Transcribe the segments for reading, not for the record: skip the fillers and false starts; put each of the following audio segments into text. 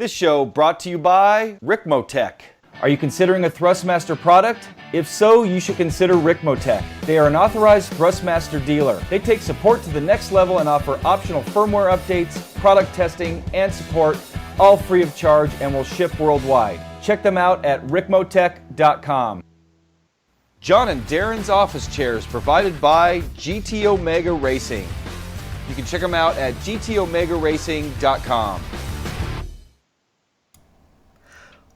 This show brought to you by Ricmotech. Are you considering a Thrustmaster product? If so, you should consider Ricmotech. They are an authorized Thrustmaster dealer. They take support to the next level and offer optional firmware updates, product testing, and support, all free of charge, and will ship worldwide. Check them out at ricmotech.com. John and Darren's office chairs provided by GT Omega Racing. You can check them out at gtomegaracing.com.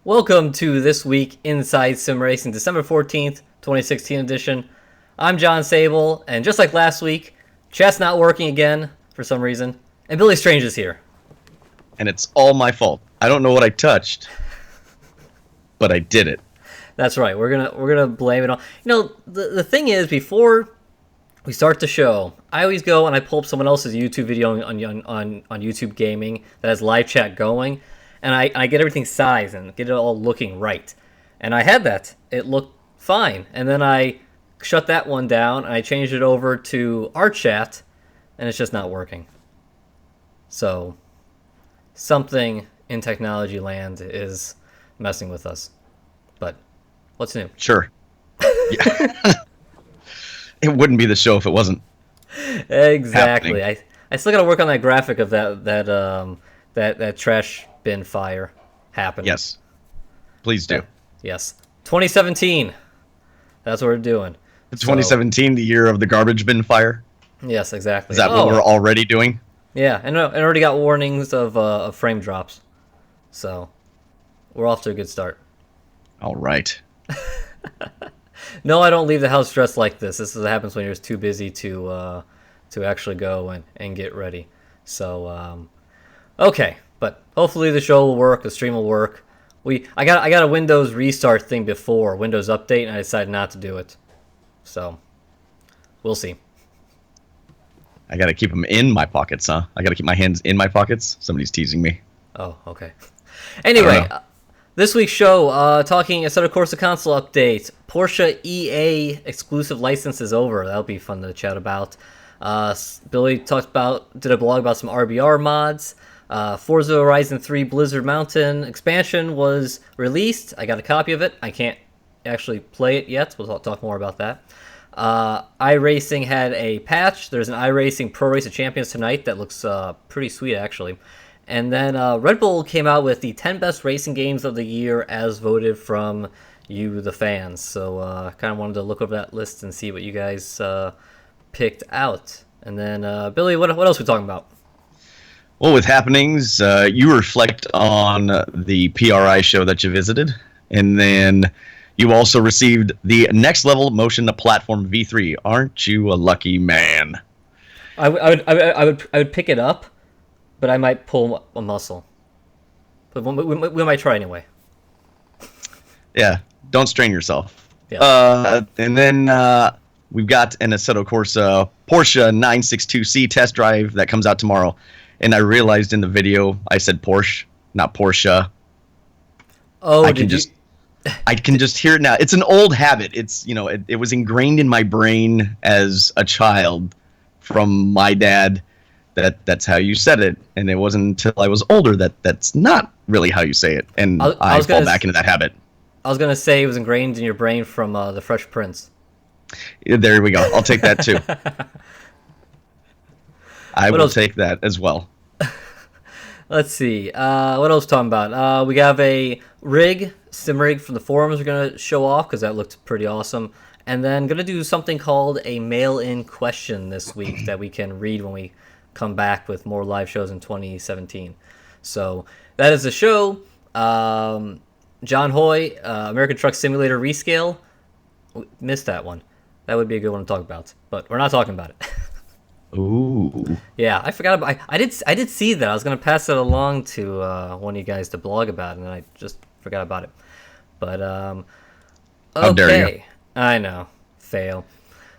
Welcome to This Week Inside Sim Racing, December 14th, 2016 edition. I'm John Sable, and just like last week, chat's not working again for some reason, and Billy Strange is here. And it's all my fault. I don't know what I touched, but I did it. That's right. We're gonna blame it on. You know, the thing is, before we start the show, I always go and I pull up someone else's YouTube video on YouTube Gaming that has live chat going, and I get everything sized and get it all looking right. And I had that. It looked fine. And then I shut that one down and I changed it over to our chat, and it's just not working. So something in technology land is messing with us. But what's new? Sure. Yeah. It wouldn't be the show if it wasn't. Exactly. Happening. I still got to work on that graphic of that trash bin fire happening. Yes. Please do. Yes. 2017. That's what we're doing. 2017, the year of the garbage bin fire. Yes, exactly. Is that what we're already doing? Yeah, and I already got warnings of frame drops. So we're off to a good start. All right. No, I don't leave the house dressed like this. This is what happens when you're too busy to actually go and get ready. So, okay, but hopefully the show will work, the stream will work. I got a Windows restart thing before, Windows Update, and I decided not to do it. So, we'll see. I got to keep them in my pockets, huh? I got to keep my hands in my pockets? Somebody's teasing me. Oh, okay. Anyway, this week's show, talking Assetto Corsa console update. Porsche EA exclusive license is over. That'll be fun to chat about. Billy did a blog about some RBR mods. Forza Horizon 3 Blizzard Mountain expansion was released. I got a copy of it. I can't actually play it yet. We'll talk more about that. iRacing had a patch. There's an iRacing Pro Race of Champions tonight that looks pretty sweet, actually. And then RedBull came out with the 10 best racing games of the year as voted from you, the fans. So kind of wanted to look over that list and see what you guys picked out. And then, Billy, what else are we talking about? Well, with happenings, you reflect on the PRI show that you visited. And then you also received the Next Level Motion Platform V3. Aren't you a lucky man? I would pick it up, but I might pull a muscle. But we might try anyway. Yeah, don't strain yourself. Yeah. And then we've got an Assetto Corsa Porsche 962C test drive that comes out tomorrow. And I realized in the video I said Porsche, not Porsche. Oh, I can just hear it now. It's an old habit. It's it was ingrained in my brain as a child from my dad. That's how you said it, and it wasn't until I was older that's not really how you say it, and I fall back into that habit. I was gonna say it was ingrained in your brain from the Fresh Prince. There we go. I'll take that too. I will take that as well. Let's see. What else talking about? We have a sim rig from the forums we're gonna show off because that looked pretty awesome, and then gonna do something called a mail-in question this week that we can read when we come back with more live shows in 2017. So that is the show. John Hoy, American Truck Simulator Rescale. Missed that one. That would be a good one to talk about, but we're not talking about it. Ooh. Yeah, I forgot about. I did see that. I was gonna pass it along to one of you guys to blog about it, and I just forgot about it. But How dare you. I know, fail.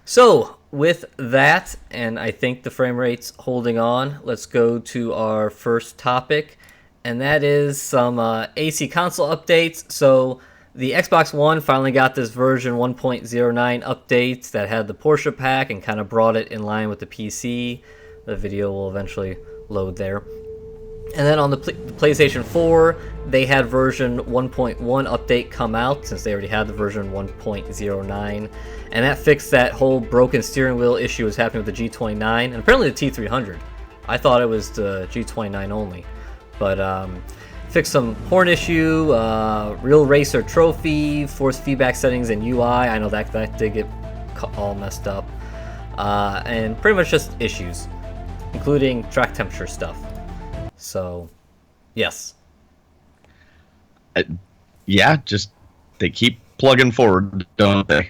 So with that, and I think the frame rate's holding on, let's go to our first topic, and that is some AC console updates. So the Xbox One finally got this version 1.09 update that had the Porsche pack and kind of brought it in line with the PC. The video will eventually load there. And then on the PlayStation 4, they had version 1.1 update come out, since they already had the version 1.09, and that fixed that whole broken steering wheel issue was happening with the G29, and apparently the T300. I thought it was the G29 only, but fixed some horn issue, real racer trophy, force feedback settings, and UI. I know that did get all messed up, and pretty much just issues, including track temperature stuff. So, yes. Yeah, just they keep plugging forward, don't they?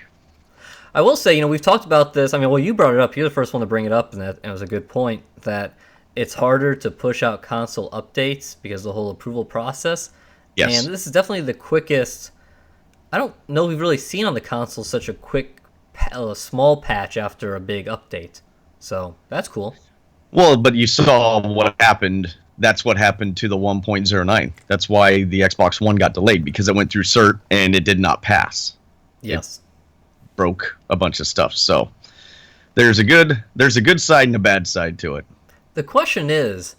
I will say, we've talked about this. I mean, well, you brought it up. You're the first one to bring it up, and it was a good point that it's harder to push out console updates because of the whole approval process. Yes. And this is definitely the quickest. I don't know we've really seen on the console such a quick, small patch after a big update. So, that's cool. Well, but you saw what happened. That's what happened to the 1.09. That's why the Xbox One got delayed, because it went through cert and it did not pass. Yes. It broke a bunch of stuff. So there's a good side and a bad side to it. The question is,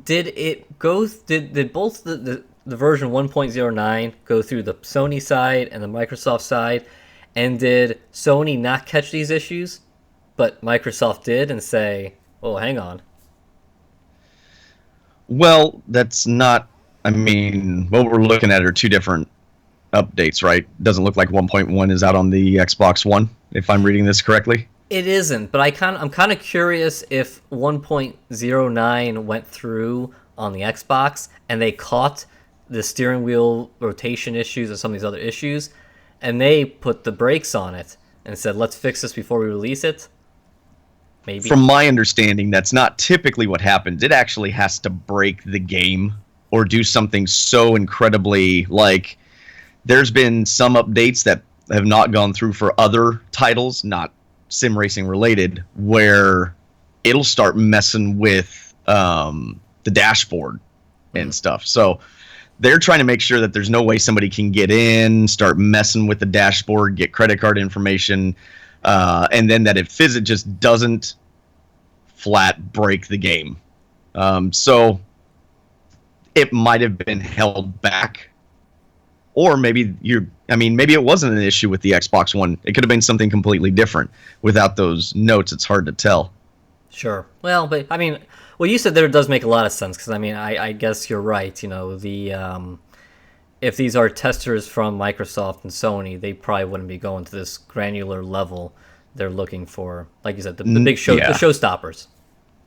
did both the version 1.09 go through the Sony side and the Microsoft side, and did Sony not catch these issues, but Microsoft did and say, oh, hang on? Well, that's not. I mean, what we're looking at are two different updates, right? Doesn't look like 1.1 is out on the Xbox One, if I'm reading this correctly. It isn't, but I'm kind of curious if 1.09 went through on the Xbox and they caught the steering wheel rotation issues or some of these other issues, and they put the brakes on it and said, let's fix this before we release it. Maybe. From my understanding, that's not typically what happens. It actually has to break the game or do something so incredibly, like, there's been some updates that have not gone through for other titles, not sim racing related, where it'll start messing with the dashboard and stuff. So they're trying to make sure that there's no way somebody can get in, start messing with the dashboard, get credit card information, and then that if it just doesn't flat break the game. So it might have been held back, or maybe maybe it wasn't an issue with the Xbox One. It could have been something completely different. Without those notes, it's hard to tell. Sure. Well, but I mean, what you said there does make a lot of sense, because I mean, I guess you're right. If these are testers from Microsoft and Sony, they probably wouldn't be going to this granular level. They're looking for, like you said, the big show, the showstoppers.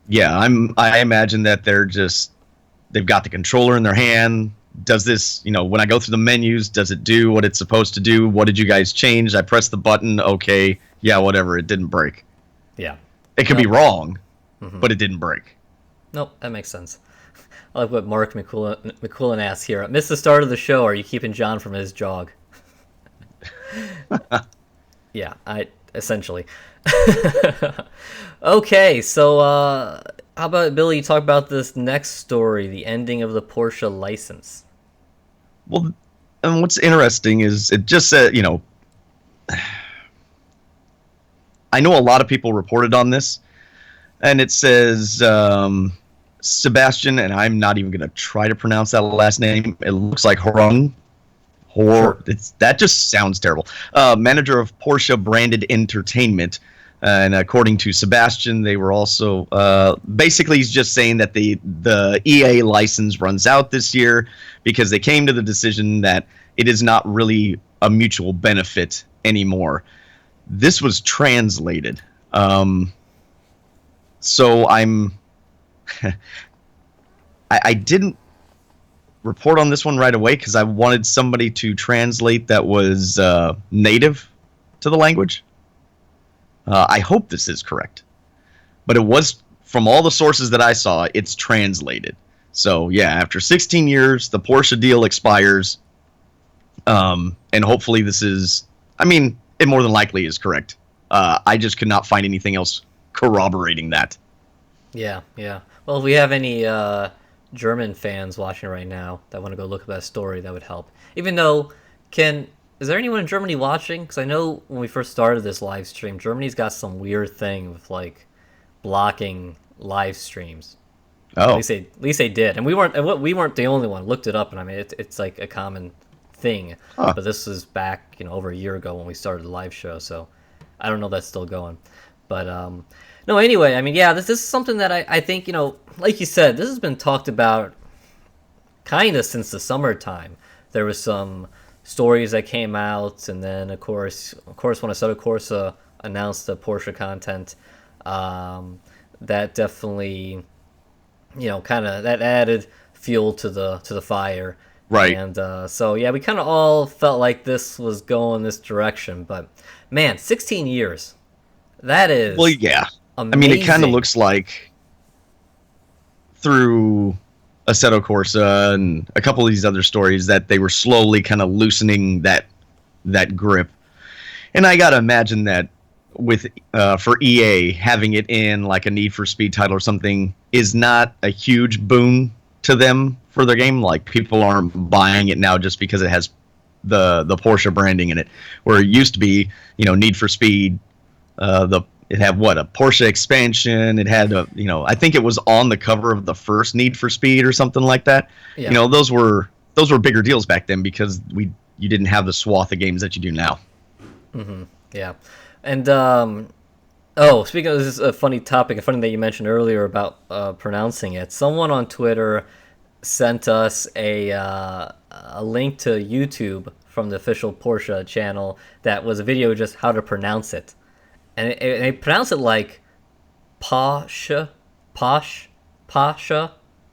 Yeah, I imagine that they've got the controller in their hand. Does this, when I go through the menus, does it do what it's supposed to do? What did you guys change? I press the button. Okay, yeah, whatever. It didn't break. Yeah. It could be wrong, but it didn't break. Nope, that makes sense. I like what Mark McQuillan asks here. Missed the start of the show. Are you keeping John from his jog? Yeah, essentially. Okay, so how about, Billy, you talk about this next story, the ending of the Porsche license? Well, and what's interesting is it just said, I know a lot of people reported on this, and it says Sebastian, and I'm not even going to try to pronounce that last name. It looks like Horung. Sure. That just sounds terrible. Manager of Porsche Branded Entertainment. And according to Sebastian, they were also basically he's just saying that the EA license runs out this year because they came to the decision that it is not really a mutual benefit anymore. This was translated. So I'm I didn't report on this one right away because I wanted somebody to translate that was native to the language. I hope this is correct, but it was, from all the sources that I saw, it's translated. So yeah, after 16 years, the Porsche deal expires, and hopefully this is, it more than likely is correct. I just could not find anything else corroborating that. Yeah. Well, if we have any German fans watching right now that want to go look at that story, that would help. Even though, is there anyone in Germany watching? Because I know when we first started this live stream, Germany's got some weird thing with, like, blocking live streams. Oh, At least they did, and we weren't the only one. Looked it up, and I mean it's like a common thing. Huh. But this was back over a year ago when we started the live show, so I don't know if that's still going. But no, anyway, I mean, yeah, this is something that I think like you said, this has been talked about kind of since the summertime. There was some stories that came out, and then of course when Assetto Corsa announced the Porsche content, that definitely kind of that added fuel to the fire. Right. And so yeah, we kind of all felt like this was going this direction, but man, 16 years. That is well, yeah. amazing. I mean, it kind of looks like through Assetto Corsa and a couple of these other stories that they were slowly kind of loosening that grip. And I gotta imagine that with for EA, having it in like a Need for Speed title or something is not a huge boon to them for their game. Like, people aren't buying it now just because it has the Porsche branding in it, where it used to be Need for Speed. It had a Porsche expansion. It had I think it was on the cover of the first Need for Speed or something like that. Yeah. Those were bigger deals back then because you didn't have the swath of games that you do now. Mm-hmm. Yeah. And speaking of this, is a funny topic, funny that you mentioned earlier about pronouncing it. Someone on Twitter sent us a link to YouTube from the official Porsche channel that was a video just how to pronounce it. And they pronounce it like Pasha.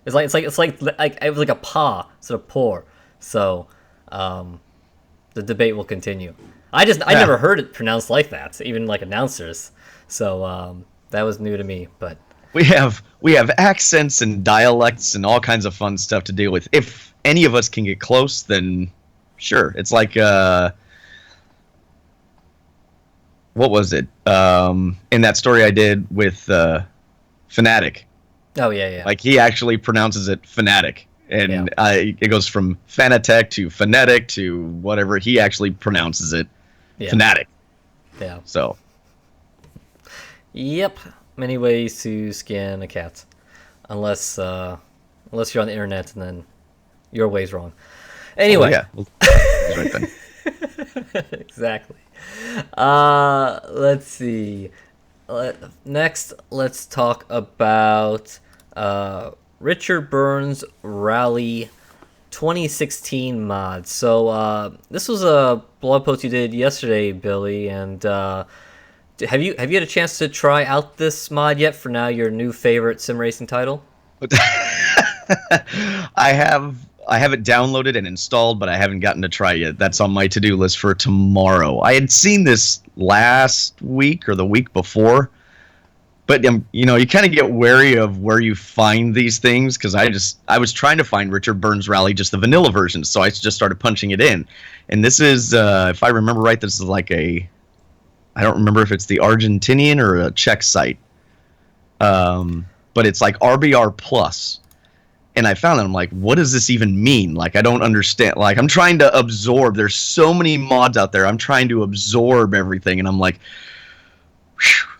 It's like it was like a pa instead of por. So the debate will continue. I never heard it pronounced like that, even like announcers. So that was new to me. But we have accents and dialects and all kinds of fun stuff to deal with. If any of us can get close, then sure. It's like what was it? In that story I did with Fanatic. Oh yeah. Like, he actually pronounces it Fanatic, and it goes from Fanatec to Phonetic to whatever. He actually pronounces it Fanatic. Yeah. So. Yep. Many ways to skin a cat, unless you're on the internet, and then your way's wrong. Anyway. Oh, yeah. Well, he's right then. Exactly. Let's see. Next, let's talk about Richard Burns Rally 2016 mod. So this was a blog post you did yesterday, Billy, and have you had a chance to try out this mod yet? For now, your new favorite sim racing title. I have it downloaded and installed, but I haven't gotten to try it yet. That's on my to-do list for tomorrow. I had seen this last week or the week before, but you kind of get wary of where you find these things, because I was trying to find Richard Burns Rally, just the vanilla version, so I just started punching it in. And this is, if I remember right, this is like I don't remember if it's the Argentinian or a Czech site, but it's like RBR Plus. And I found it. I'm like, what does this even mean? Like, I don't understand. Like, I'm trying to absorb. There's so many mods out there. I'm trying to absorb everything. And I'm like,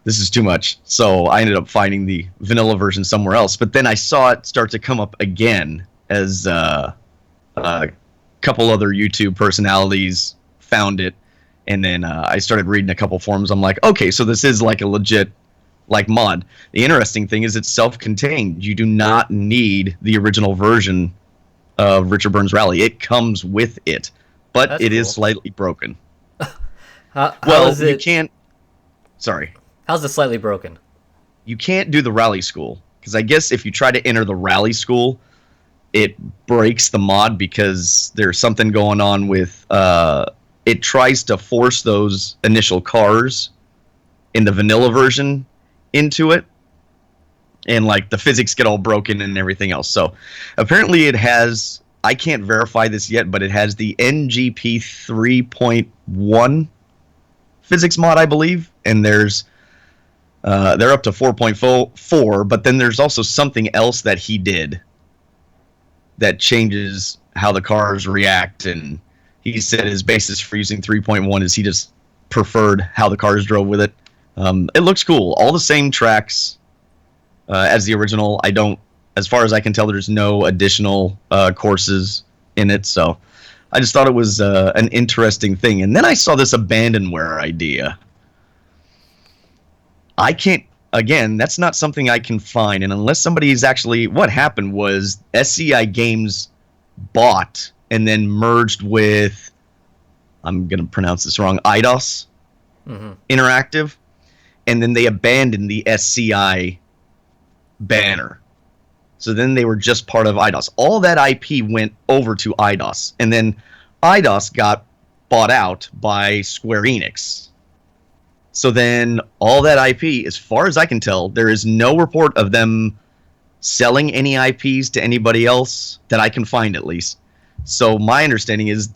this is too much. So I ended up finding the vanilla version somewhere else. But then I saw it start to come up again as a couple other YouTube personalities found it. And then I started reading a couple forums. I'm like, okay, so this is like a legit mod. The interesting thing is it's self-contained. You do not need the original version of Richard Burns Rally. It comes with it, but That's it is cool. slightly broken. How you can't. Sorry, how's it slightly broken? you can't do the rally school, because I guess if you try to enter the rally school, it breaks the mod, because there's something going on with it tries to force those initial cars in the vanilla version into it, and like the physics get all broken and everything else. So apparently it has, I can't verify this yet, but it has the NGP 3.1 physics mod, I believe, and there's they're up to 4.4, but then there's also something else that he did that changes how the cars react, and he said his basis for using 3.1 is he just preferred how the cars drove with it. It looks cool. All the same tracks as the original. I don't as far as I can tell, there's no additional courses in it. So I just thought it was an interesting thing. And then I saw this abandonware idea. I can't, again, that's not something I can find. And unless somebody's actually, what happened was SCI Games bought and then merged with, I'm going to pronounce this wrong, IDOS Interactive. And then they abandoned the SCI banner. So then they were just part of IDOS. All that IP went over to IDOS. And then IDOS got bought out by Square Enix. So then all that IP, as far as I can tell, there is no report of them selling any IPs to anybody else that I can find, at least. So my understanding is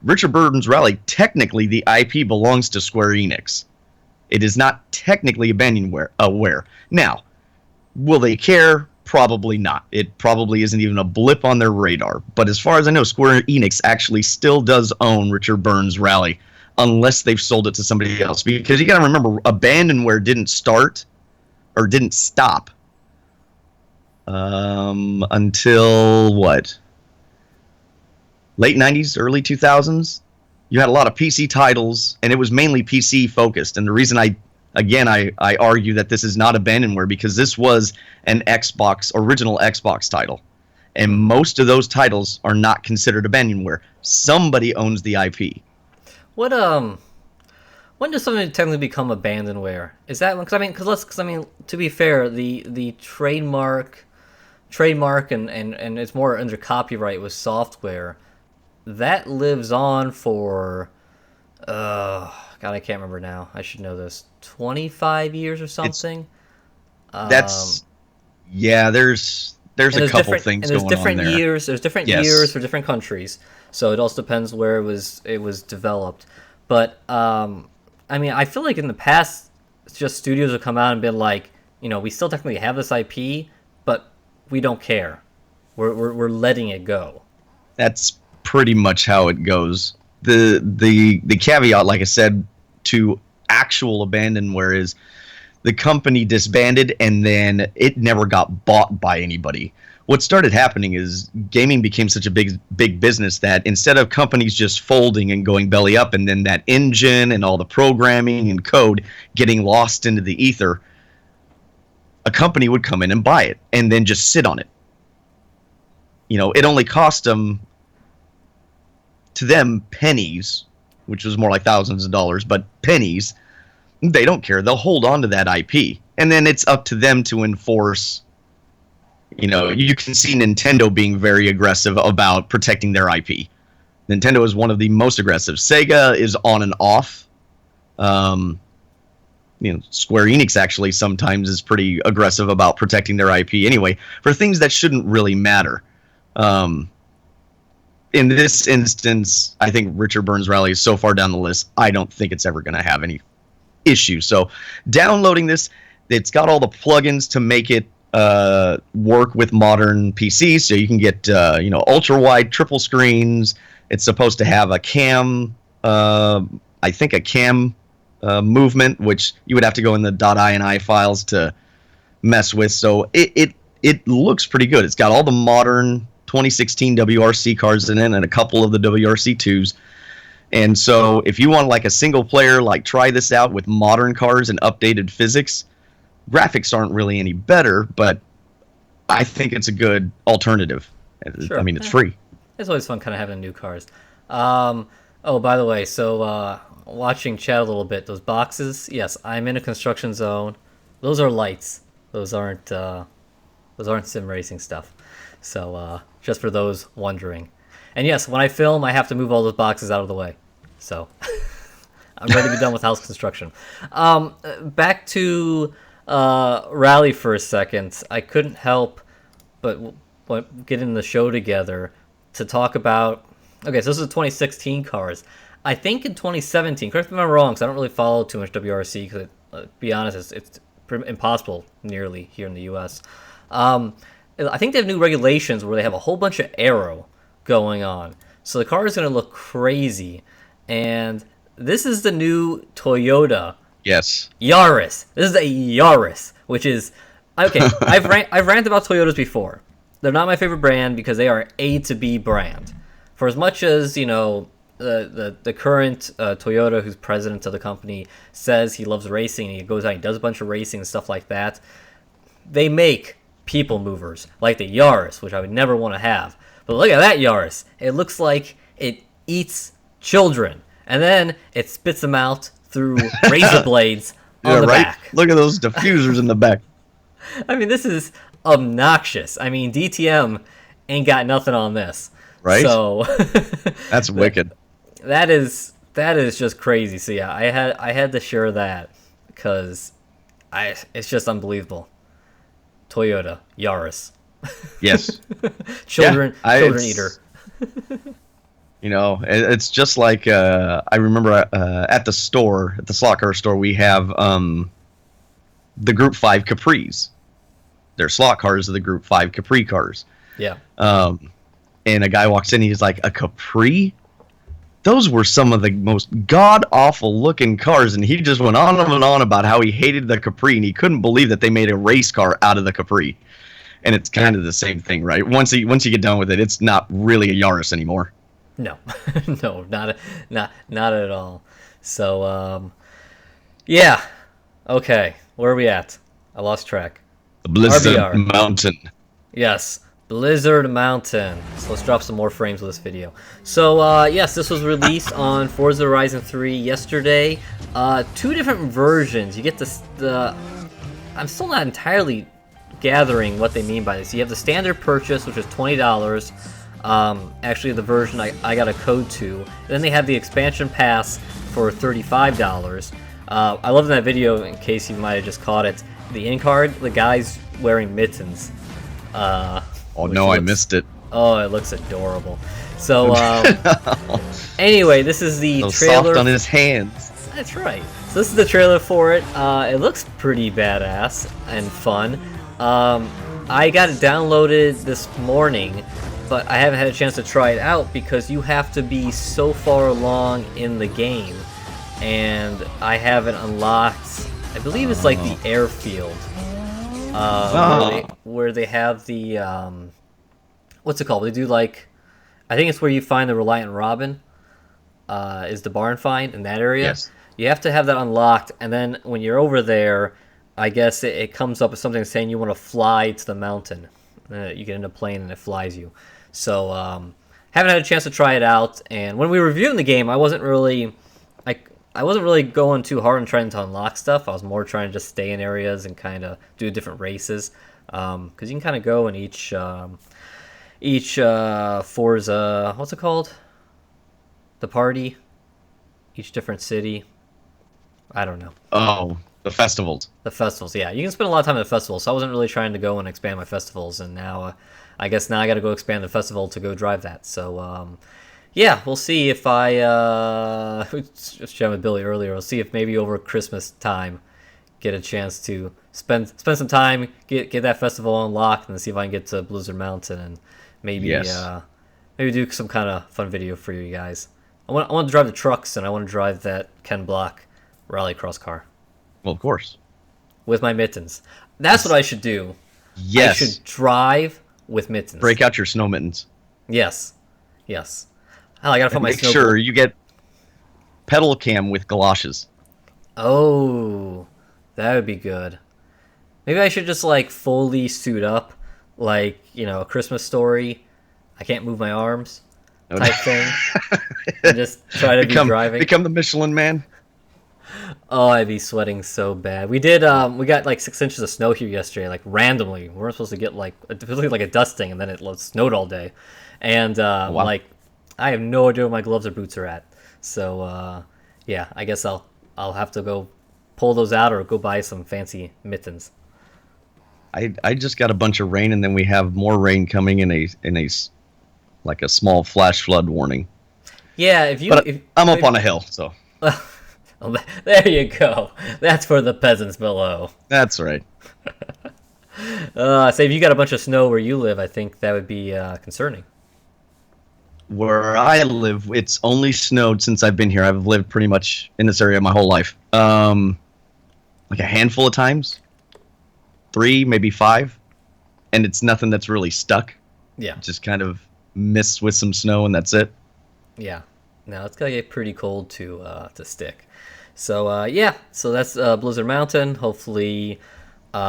Richard Burton's Rally, technically the IP belongs to Square Enix. It is not technically abandonware. Now, will they care? Probably not. It probably isn't even a blip on their radar. But as far as I know, Square Enix actually still does own Richard Burton's Rally, unless they've sold it to somebody else. Because you got to remember, abandonware didn't start or didn't stop until what? Late 90s, early 2000s. You had a lot of PC titles, and it was mainly PC focused. And the reason I argue that this is not abandonware, because this was an original Xbox title. And most of those titles are not considered abandonware. Somebody owns the IP. What when does something technically become abandonware? Is that because to be fair, the trademark and it's more under copyright with software that lives on for God, I can't remember now. I should know this. 25 years or something. There's a couple things going on there. There's different years for different countries, so it also depends where it was developed. But I feel like in the past, just studios have come out and been like, we still technically have this IP, but we don't care. We're letting it go. That's pretty much how it goes. The caveat, like I said, to actual abandonware is the company disbanded and then it never got bought by anybody. What started happening is gaming became such a big business that instead of companies just folding and going belly up and then that engine and all the programming and code getting lost into the ether, a company would come in and buy it and then just sit on it. It only cost them pennies, which was more like thousands of dollars, but pennies. They don't care. They'll hold on to that IP. And then it's up to them to enforce. You can see Nintendo being very aggressive about protecting their IP. Nintendo is one of the most aggressive. Sega is on and off. Square Enix actually sometimes is pretty aggressive about protecting their IP anyway, for things that shouldn't really matter. In this instance, I think Richard Burton's Rally is so far down the list, I don't think it's ever going to have any issue. So downloading this, it's got all the plugins to make it work with modern PCs. So you can get ultra-wide triple screens. It's supposed to have a cam, movement, which you would have to go in the .ini files to mess with. So it looks pretty good. It's got all the modern 2016 WRC cars in it and a couple of the WRC2s. And so if you want like a single player, try this out with modern cars and updated physics, graphics aren't really any better, but I think it's a good alternative. Sure. It's free. It's always fun kind of having new cars. By the way, so watching chat a little bit, those boxes, yes, I'm in a construction zone. Those are lights. Those aren't sim racing stuff. So just for those wondering. And yes, when I film, I have to move all those boxes out of the way. So I'm ready to be done with house construction. Back to Rally for a second. I couldn't help but getting the show together to talk about... Okay, so this is 2016 cars. I think in 2017, correct me if I'm wrong, because I don't really follow too much WRC, because, to be honest, it's impossible nearly here in the U.S. I think they have new regulations where they have a whole bunch of aero going on. So the car is going to look crazy. And this is the new Toyota Yaris. This is a Yaris, which is... Okay, I've ranted about Toyotas before. They're not my favorite brand because they are A to B brand. For as much as, you know, the current Toyota, who's president of the company, says he loves racing and he goes out and he does a bunch of racing and stuff like that, they make people movers like the Yaris, which I would never want to have. But look at that Yaris. It looks like it eats children. And then it spits them out through razor blades on the back. Look at those diffusers in the back. I mean, this is obnoxious. I mean, DTM ain't got nothing on this. Right? So that's wicked. That is just crazy. So yeah, I had to share that because it's just unbelievable. Toyota Yaris. Yes. children eater. You know, it's just like I remember at the slot car store, we have the Group 5 Capris. They're slot cars of the Group 5 Capri cars. Yeah. And a guy walks in, he's like, a Capri? Those were some of the most god-awful looking cars, and he just went on and on about how he hated the Capri, and he couldn't believe that they made a race car out of the Capri. And it's kind of the same thing, right? Once you get done with it, it's not really a Yaris anymore. No, no, not at all. So, yeah. Okay, where are we at? I lost track. The Blizzard RBR. Mountain. Yes, Blizzard Mountain. So let's drop some more frames with this video. So, yes, this was released on Forza Horizon 3 yesterday. 2 different versions. You get the I'm still not entirely gathering what they mean by this. You have the standard purchase, which is $20. Actually, the version I got a code to. Then they have the expansion pass for $35. I love in that video, in case you might have just caught it, the in-card, the guy's wearing mittens. Oh no, I missed it. Oh, it looks adorable. So, anyway, this is the trailer. Soft on his hands. That's right. So this is the trailer for it. It looks pretty badass and fun. I got it downloaded this morning, but I haven't had a chance to try it out because you have to be so far along in the game, and I haven't unlocked. I believe it's like the airfield, where they have the what's it called? They do like, I think it's where you find the Reliant Robin. Is the barn find in that area? Yes. You have to have that unlocked, and then when you're over there, I guess it comes up with something saying you want to fly to the mountain. You get in a plane and it flies you. So, haven't had a chance to try it out. And when we were reviewing the game, I wasn't really going too hard on trying to unlock stuff. I was more trying to just stay in areas and kind of do different races. Because you can kind of go in each Forza, what's it called? The party. Each different city. I don't know. Oh, the festivals. The festivals, yeah. You can spend a lot of time at the festivals, so I wasn't really trying to go and expand my festivals, and now I guess now I got to go expand the festival to go drive that. So, yeah, we'll see if I just chatting with Billy earlier. We'll see if maybe over Christmas time get a chance to spend some time, get that festival unlocked, and see if I can get to Blizzard Mountain and maybe maybe do some kind of fun video for you guys. I want to drive the trucks, and I want to drive that Ken Block rallycross car. Well, of course. With my mittens. That's what I should do. Yes. I should drive with mittens. Break out your snow mittens. Yes. Yes. Oh, I gotta put my Make sure you get pedal cam with galoshes. Oh, that would be good. Maybe I should just like fully suit up, like, you know, A Christmas Story. I can't move my arms type thing. And just try to be driving. Become the Michelin Man. Oh, I'd be sweating so bad. We we got like 6 inches of snow here yesterday, like randomly. We weren't supposed to get like a dusting, and then it snowed all day. And wow. like, I have no idea where my gloves or boots are at. So yeah, I guess I'll have to go pull those out or go buy some fancy mittens. I just got a bunch of rain, and then we have more rain coming in a like a small flash flood warning. Yeah, I'm up on a hill, so. Well, there you go. That's for the peasants below. That's right. Say if you got a bunch of snow where you live, I think that would be concerning. Where I live, it's only snowed since I've been here. I've lived pretty much in this area my whole life. Like a handful of times. 3, maybe 5, and it's nothing that's really stuck. Yeah. Just kind of mist with some snow, and that's it. Yeah. Now it's gonna get pretty cold to stick. So yeah. So that's Blizzard Mountain. Hopefully, like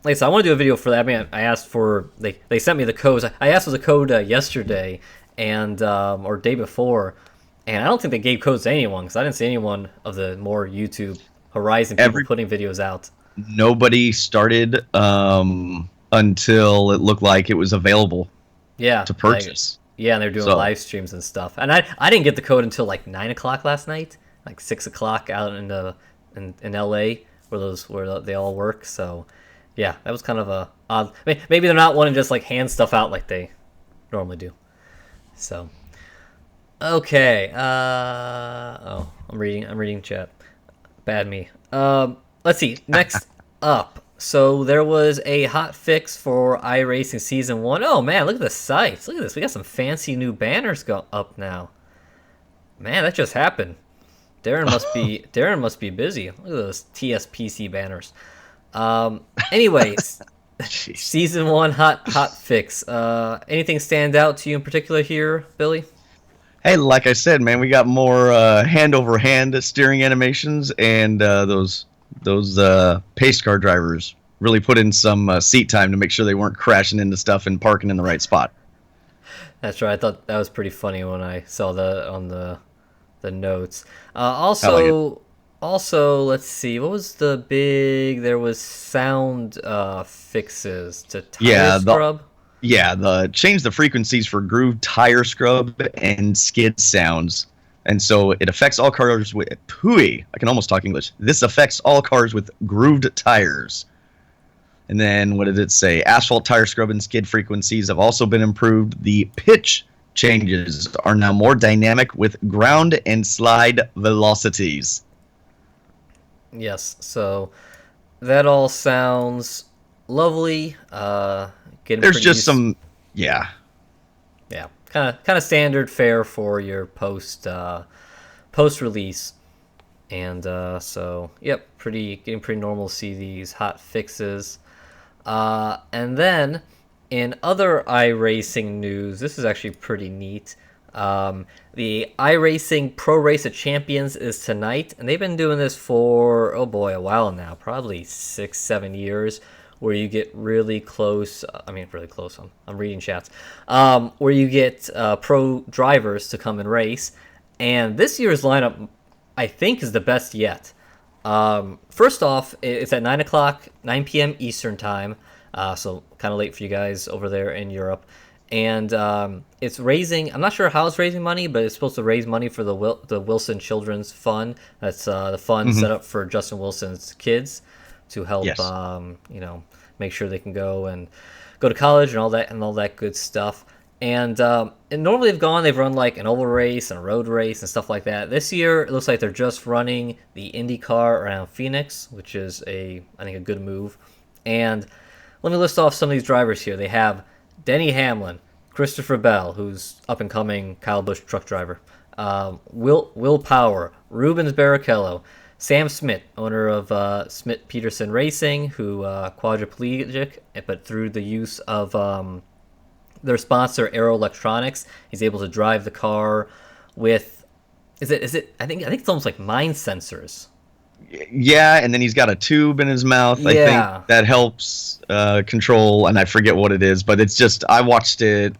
I said, I want to do a video for that. I mean, I asked for they sent me the codes. I asked for the code yesterday and or day before, and I don't think they gave codes to anyone because I didn't see anyone of the more YouTube Horizon people putting videos out. Nobody started until it looked like it was available. Yeah, to purchase. Yeah, and they're doing live streams and stuff. And I didn't get the code until like 9 o'clock last night, like 6 o'clock out in LA where they all work. So yeah, that was kind of a odd. Maybe they're not wanting to just like hand stuff out like they normally do. So okay. Oh, I'm reading chat. Bad me. Let's see. Next up. So there was a hot fix for iRacing Season 1. Oh man, look at the sites. Look at this. We got some fancy new banners go up now. Man, that just happened. Darren must be busy. Look at those TSPC banners. Anyways, Season 1 hot fix. Anything stand out to you in particular here, Billy? Hey, like I said, man, we got more hand over hand steering animations, and those pace car drivers really put in some seat time to make sure they weren't crashing into stuff and parking in the right spot. That's right. I thought that was pretty funny when I saw that on the notes. Also, let's see. What was the big? There was sound fixes to tire scrub. Change the frequencies for groove tire scrub and skid sounds. And so it affects all cars with I can almost talk English. This affects all cars with grooved tires. And then what did it say? Asphalt tire scrub and skid frequencies have also been improved. The pitch changes are now more dynamic with ground and slide velocities. Yes, so that all sounds lovely. There's just some kind of standard fare for your post release, and so yep, getting pretty normal to see these hot fixes. And then in other iRacing news, this is actually pretty neat. The iRacing Pro Race of Champions is tonight, and they've been doing this for a while now, probably 6-7 years. Where you get really close, really close, I'm reading chats, where you get pro drivers to come and race. And this year's lineup, I think, is the best yet. First off, it's at 9 p.m. Eastern time, so kind of late for you guys over there in Europe. And it's raising, I'm not sure how it's raising money, but it's supposed to raise money for the Wilson Children's Fund. That's the fund set up for Justin Wilson's kids to help, make sure they can go to college and all that good stuff. And normally they've run like an oval race and a road race and stuff like that. This year it looks like they're just running the IndyCar around Phoenix, which is I think a good move. And let me list off some of these drivers here. They have Denny Hamlin, Christopher Bell, who's up and coming Kyle Busch truck driver, Will Power, Rubens Barrichello, Sam Smith, owner of Smith Peterson Racing, who quadriplegic, but through the use of their sponsor Aero Electronics, he's able to drive the car with is it I think it's almost like mind sensors. Yeah, and then he's got a tube in his mouth. I think that helps control, and I forget what it is, but it's just I watched it.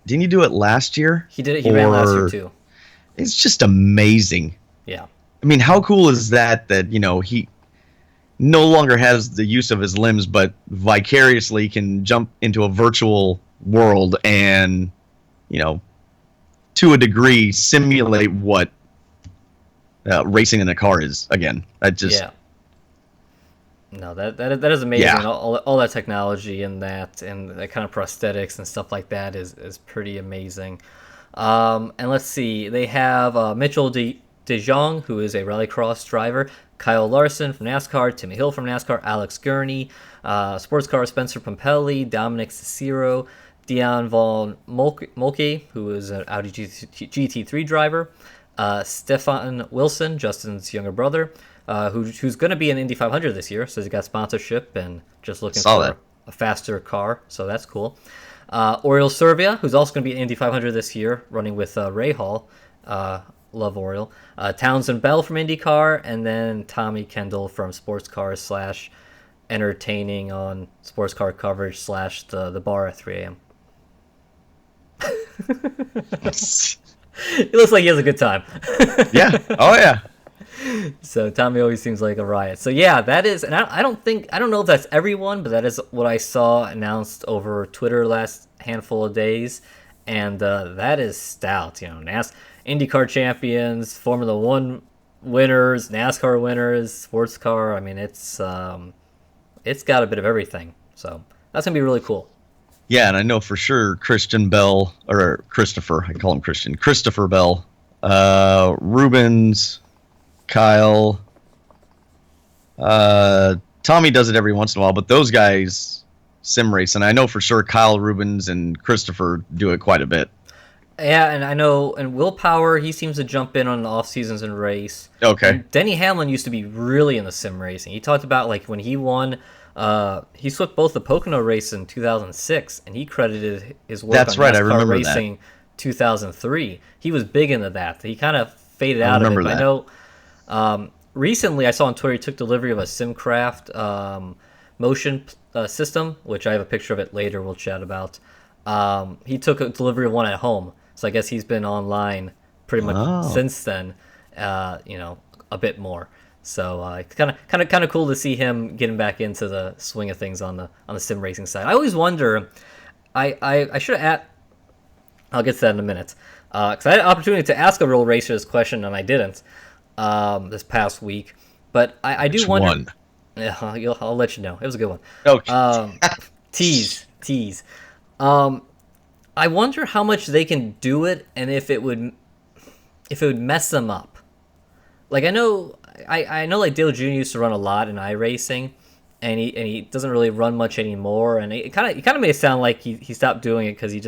Didn't you do it last year? He did it. He ran last year too. It's just amazing. Yeah. I mean, how cool is that he no longer has the use of his limbs, but vicariously can jump into a virtual world and, to a degree, simulate what racing in a car is again. No, that is amazing. Yeah. All that technology and that kind of prosthetics and stuff like that is pretty amazing. And let's see, they have Mitchell De Jong, who is a rallycross driver, Kyle Larson from NASCAR, Timmy Hill from NASCAR, Alex Gurney, sports car Spencer Pompelli, Dominic Cicero, Dion Von Mulkey, who is an Audi GT3 driver, Stefan Wilson, Justin's younger brother, who's going to be in Indy 500 this year. So he's got sponsorship and just looking Saw for that. a faster car. So that's cool. Oriol Servia, who's also going to be in Indy 500 this year, running with Ray Hall. Love Oriol. Townsend Bell from IndyCar, and then Tommy Kendall from Sports Cars / entertaining on sports car coverage / the bar at 3 a.m. It looks like he has a good time. Yeah. Oh yeah. So Tommy always seems like a riot. So yeah, that is, and I don't know if that's everyone, but that is what I saw announced over Twitter last handful of days, and that is stout. You know, IndyCar champions, Formula One winners, NASCAR winners, sports car. I mean, it's got a bit of everything. So that's gonna be really cool. Yeah, and I know for sure Christian Bell, or Christopher, I call him Christopher Bell, Rubens, Kyle, Tommy does it every once in a while, but those guys sim race, and I know for sure Kyle, Rubens, and Christopher do it quite a bit. Yeah, and I know, and Will Power, he seems to jump in on the off seasons and race. Okay. And Denny Hamlin used to be really in the sim racing. He talked about like when he won, he swept both the Pocono race in 2006, and he credited his work That's on right, I NASCAR remember racing 2003. He was big into that. He kind of faded out of it. that. I know. Recently, I saw on Twitter he took delivery of a SimCraft motion system, which I have a picture of it later. We'll chat about. He took a delivery of one at home. So I guess he's been online pretty much since then, a bit more. So it's kind of cool to see him getting back into the swing of things on the sim racing side. I always wonder, I should have I'll get to that in a minute, because I had an opportunity to ask a real racer this question and I didn't this past week. But I do wonder. One. Yeah, I'll let you know. It was a good one. Okay. Tease. I wonder how much they can do it, and if it would mess them up. Like I know like Dale Jr. used to run a lot in iRacing, and he doesn't really run much anymore. And it kind of made it sound like he stopped doing it because he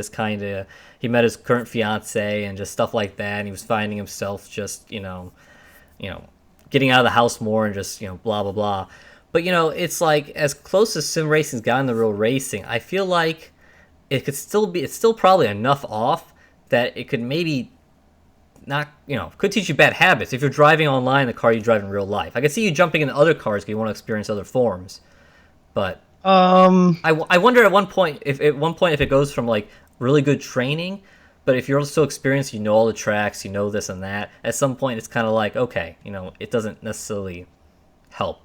met his current fiance and just stuff like that, and he was finding himself just getting out of the house more and just blah blah blah. But it's like as close as sim racing's gotten to real racing, I feel like it's still probably enough off that it could maybe not, could teach you bad habits. If you're driving online the car you drive in real life, I could see you jumping into other cars because you want to experience other forms. But I wonder at one point if it goes from like really good training, but if you're so experienced, all the tracks, this and that, at some point it's kind of like, okay, it doesn't necessarily help.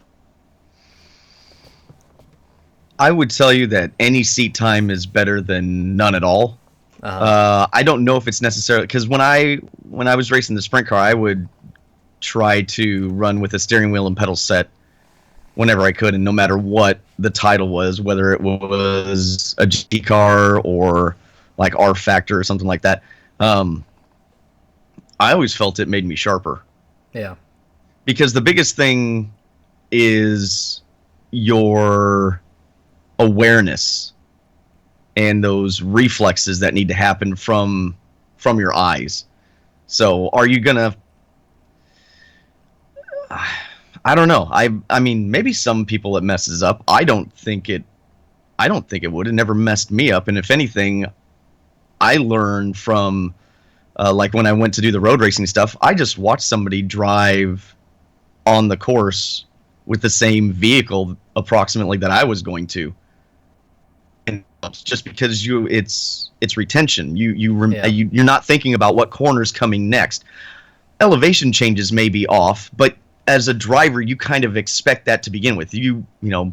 I would tell you that any seat time is better than none at all. I don't know if it's necessarily, because when I was racing the sprint car, I would try to run with a steering wheel and pedal set whenever I could, and no matter what the title was, whether it was a G car or like R Factor or something like that, I always felt it made me sharper. Yeah. Because the biggest thing is your awareness and those reflexes that need to happen from your eyes. So are you gonna, I don't know. I mean, maybe some people it messes up. I don't think it would. It never messed me up. And if anything, I learned from like when I went to do the road racing stuff, I just watched somebody drive on the course with the same vehicle approximately that I was going to. And just because it's retention. You're not thinking about what corner's coming next. Elevation changes may be off, but as a driver, you kind of expect that to begin with.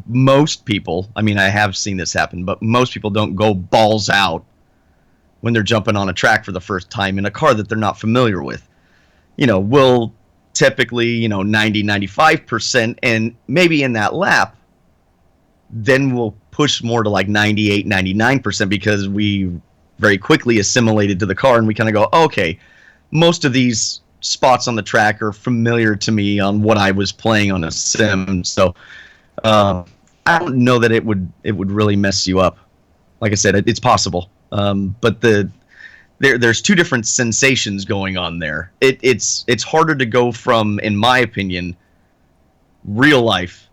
Most people, I mean, I have seen this happen, but most people don't go balls out when they're jumping on a track for the first time in a car that they're not familiar with. We'll typically, 90, 95%, and maybe in that lap, then we'll push more to like 98, 99% because we very quickly assimilated to the car, and we kind of go, okay, most of these spots on the track are familiar to me on what I was playing on a sim. So I don't know that it would really mess you up. Like I said, it's possible. But there's two different sensations going on there. It's harder to go from, in my opinion, real life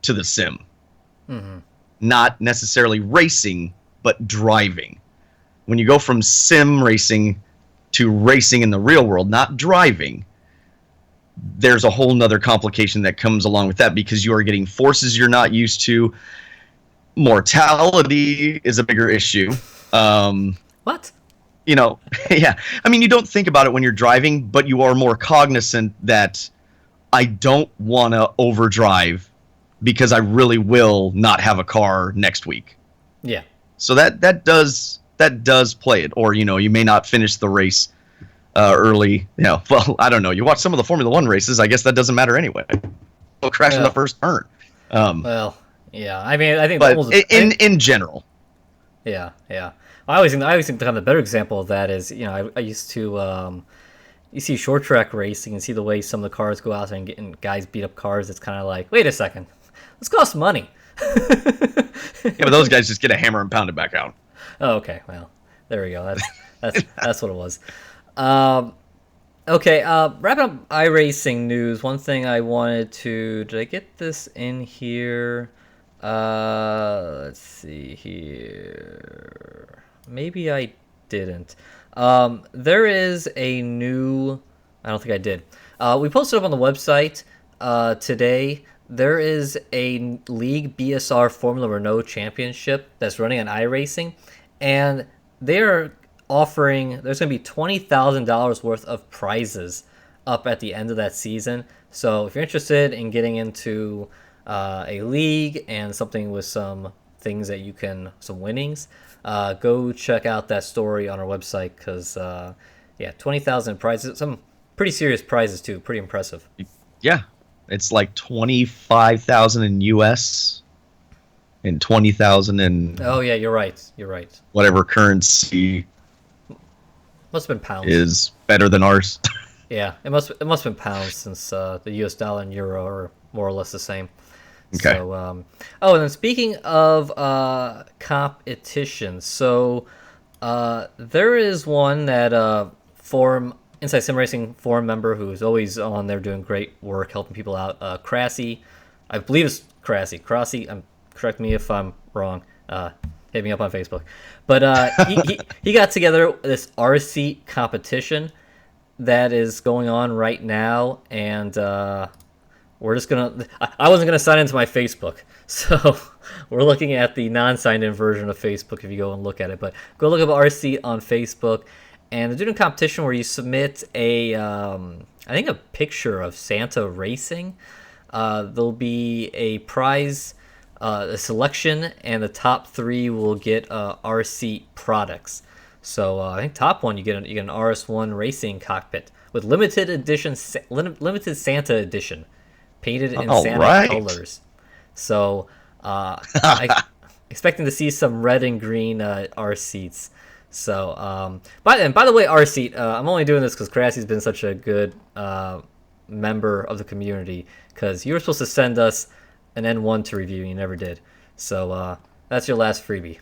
to the sim. Not necessarily racing, but driving. When you go from sim racing to racing in the real world, not driving, there's a whole nother complication that comes along with that, because you are getting forces you're not used to. Mortality is a bigger issue. What? You know, yeah. I mean, you don't think about it when you're driving, but you are more cognizant that I don't want to overdrive because I really will not have a car next week. Yeah. So that does play it. Or, you know, you may not finish the race early. You know, well, I don't know. You watch some of the Formula One races, I guess that doesn't matter anyway. They'll crash in the first turn. Well, yeah. I mean, I think but in general. Yeah, yeah. I always think kind of the better example of that is, you know, I used to you see short track racing and see the way some of the cars go out there and getting guys beat up cars. It's kind of like, wait a second, this costs money. Yeah, but those guys just get a hammer and pound it back out. Oh, okay. Well, there we go. That's what it was. Okay. Wrapping up iRacing news. One thing I wanted to, did I get this in here? Let's see here. Maybe I didn't. There is a new, I don't think I did. We posted up on the website today. There is a League BSR Formula Renault Championship that's running on iRacing, and they're offering, there's going to be $20,000 worth of prizes up at the end of that season. So if you're interested in getting into a league and something with some things that you can, some winnings, go check out that story on our website, because yeah, 20,000 prizes, some pretty serious prizes too, pretty impressive. Yeah, it's like 25,000 in US and 20,000 in, oh yeah, you're right, whatever currency must have been pounds, is better than ours. Yeah, it must have been pounds, since the US dollar and euro are more or less the same. Okay. So, oh, and then speaking of competition, so there is one that Inside Sim Racing forum member who's always on there doing great work, helping people out. Crassy, I believe it's Crassy. Correct me if I'm wrong. Hit me up on Facebook. But he got together this RC competition that is going on right now, and we're just gonna. I wasn't gonna sign into my Facebook, so we're looking at the non-signed-in version of Facebook if you go and look at it. But go look up RC on Facebook, and they're doing a competition where you submit I think a picture of Santa racing. There'll be a prize, a selection, and the top 3 will get RC products. So I think top one you get an RS1 racing cockpit with limited Santa edition, painted in Santa colors. So I expecting to see some red and green R seats. So by the way, R seat, I'm only doing this because Crassy's been such a good member of the community, because you were supposed to send us an N1 to review and you never did. So that's your last freebie.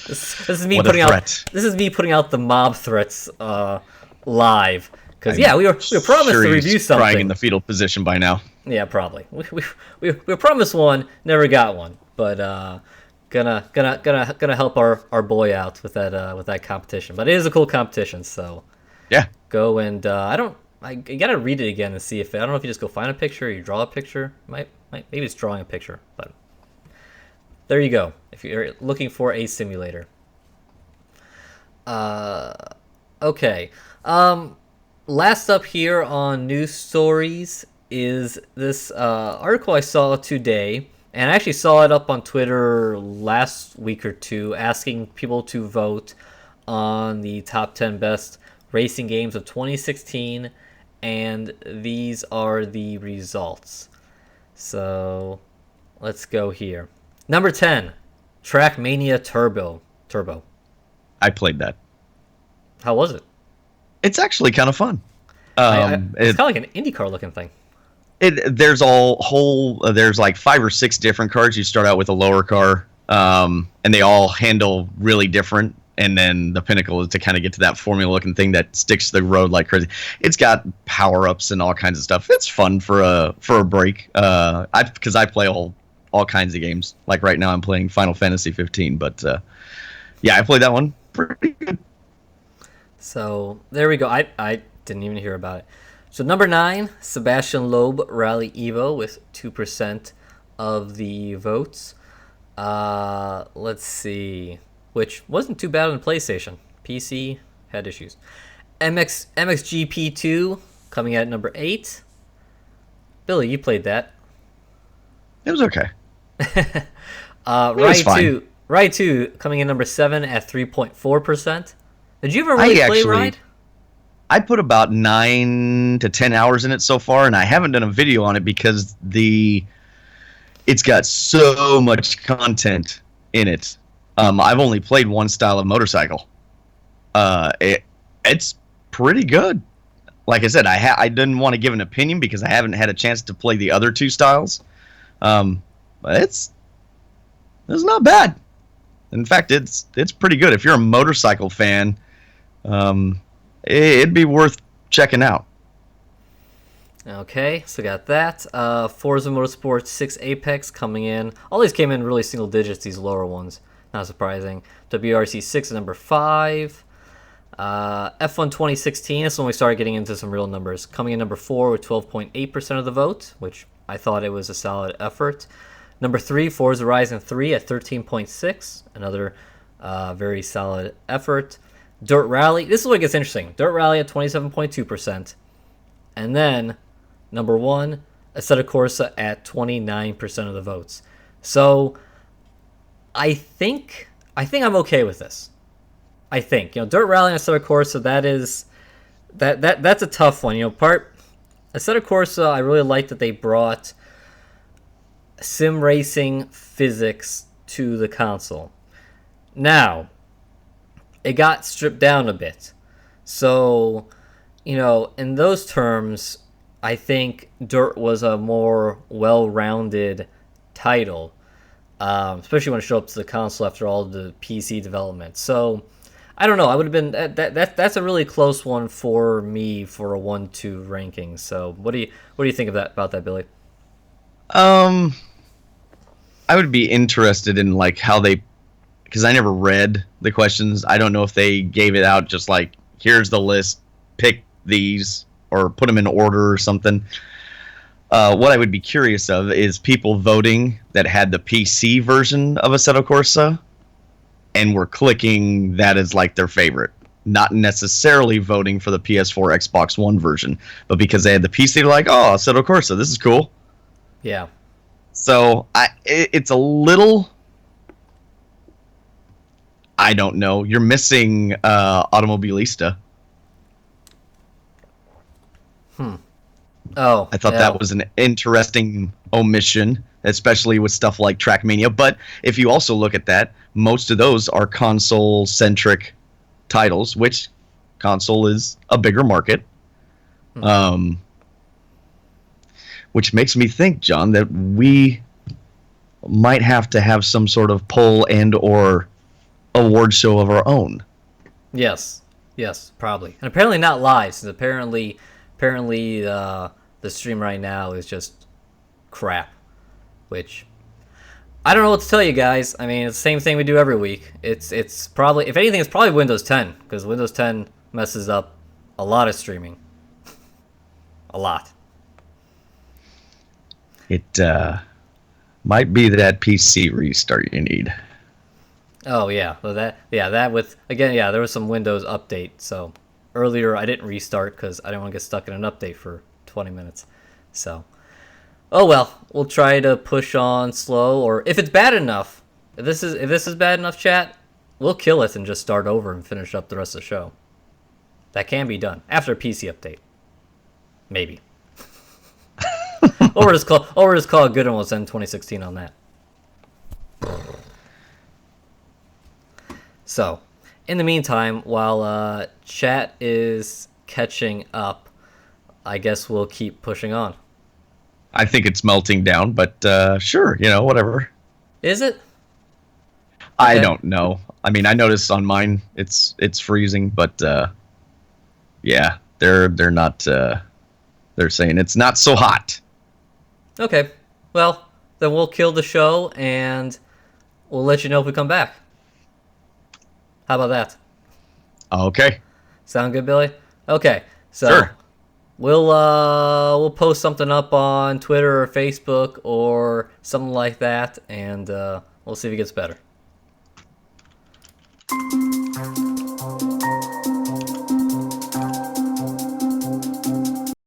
This is me putting out. This is me putting out the mob threats live, because yeah, we were promised to review something. Crying in the fetal position by now. Yeah, probably. We were promised one, never got one, but gonna help our boy out with that competition. But it is a cool competition, so yeah, go and I gotta read it again and see if I don't know if you just go find a picture or you draw a picture. Maybe it's drawing a picture, but there you go. If you're looking for a simulator. Okay. Last up here on news stories is this article I saw today, and I actually saw it up on Twitter last week or two, asking people to vote on the top 10 best racing games of 2016, and these are the results. So let's go here. Number 10, Trackmania Turbo. I played that. How was it? It's actually kind of fun. It's kind of like an IndyCar looking thing. There's there's like 5 or 6 different cars. You start out with a lower car, and they all handle really different. And then the pinnacle is to kind of get to that formula-looking thing that sticks to the road like crazy. It's got power-ups and all kinds of stuff. It's fun for a break. Because I play all kinds of games. Like right now, I'm playing Final Fantasy 15. But yeah, I played that one pretty good. So there we go. I didn't even hear about it. So number 9, Sebastian Loeb Rally Evo with 2% of the votes. Let's see. Which wasn't too bad on the PlayStation. PC had issues. MXGP2 coming at number 8. Billy, you played that. It was okay. Ride 2 coming in number 7 at 3.4%. Did you ever really play Ride? I put about 9 to 10 hours in it so far, and I haven't done a video on it because it's got so much content in it. I've only played one style of motorcycle. It's pretty good. Like I said, I didn't want to give an opinion because I haven't had a chance to play the other 2 styles. But it's not bad. In fact, it's pretty good. If you're a motorcycle fan, it'd be worth checking out. Okay, so got that. Forza Motorsport 6 Apex coming in. All these came in really single digits, these lower ones. Not surprising. WRC 6 at number 5. F1 2016, this is when we started getting into some real numbers. Coming in number 4 with 12.8% of the vote, which I thought it was a solid effort. Number 3, Forza Horizon 3 at 13.6%. Another very solid effort. Dirt Rally, this is what gets interesting. Dirt Rally at 27.2%. And then, number 1, Assetto Corsa at 29% of the votes. So, I think I'm okay with this. I think, Dirt Rally and Assetto Corsa, that's a tough one. Assetto Corsa, I really like that they brought sim racing physics to the console. Now, it got stripped down a bit. So, in those terms, I think Dirt was a more well-rounded title. Especially when it showed up to the console after all the PC development. So, I don't know. I would have been that's a really close one for me for a 1-2 ranking. So, what do you think about that, Billy? I would be interested in like how they, because I never read the questions. I don't know if they gave it out just like here's the list, pick these, or put them in order or something. What I would be curious of is people voting that had the PC version of Assetto Corsa and were clicking that as like their favorite. Not necessarily voting for the PS4, Xbox One version, but because they had the PC, they're like, oh, Assetto Corsa, this is cool. Yeah. So it's a little... I don't know. You're missing Automobilista. Oh, I thought that was an interesting omission, especially with stuff like Trackmania. But if you also look at that, most of those are console-centric titles, which console is a bigger market. Which makes me think, John, that we might have to have some sort of poll and or award show of our own. Yes, probably. And apparently not live, since apparently the stream right now is just crap, which I don't know what to tell you guys. I mean, it's the same thing we do every week. It's probably, if anything, it's probably Windows 10, because Windows 10 messes up a lot of streaming. A lot. It might be that PC restart you need. Oh yeah, well, that with again, there was some Windows update. So earlier I didn't restart because I didn't want to get stuck in an update for 20 minutes. So, oh well, we'll try to push on slow. Or if it's bad enough, if this is bad enough, chat, we'll kill it and just start over and finish up the rest of the show. That can be done after a PC update, maybe. or just call a good one. We'll send 2016 on that. So, in the meantime, while chat is catching up, I guess we'll keep pushing on. I think it's melting down, but sure, whatever. Is it? I don't know. I mean, I noticed on mine it's freezing, but yeah, they're not. They're saying it's not so hot. Okay. Well, then we'll kill the show, and we'll let you know if we come back. How about that? Okay. Sound good, Billy? Okay. So Sure. we'll post something up on Twitter or Facebook or something like that, and we'll see if it gets better.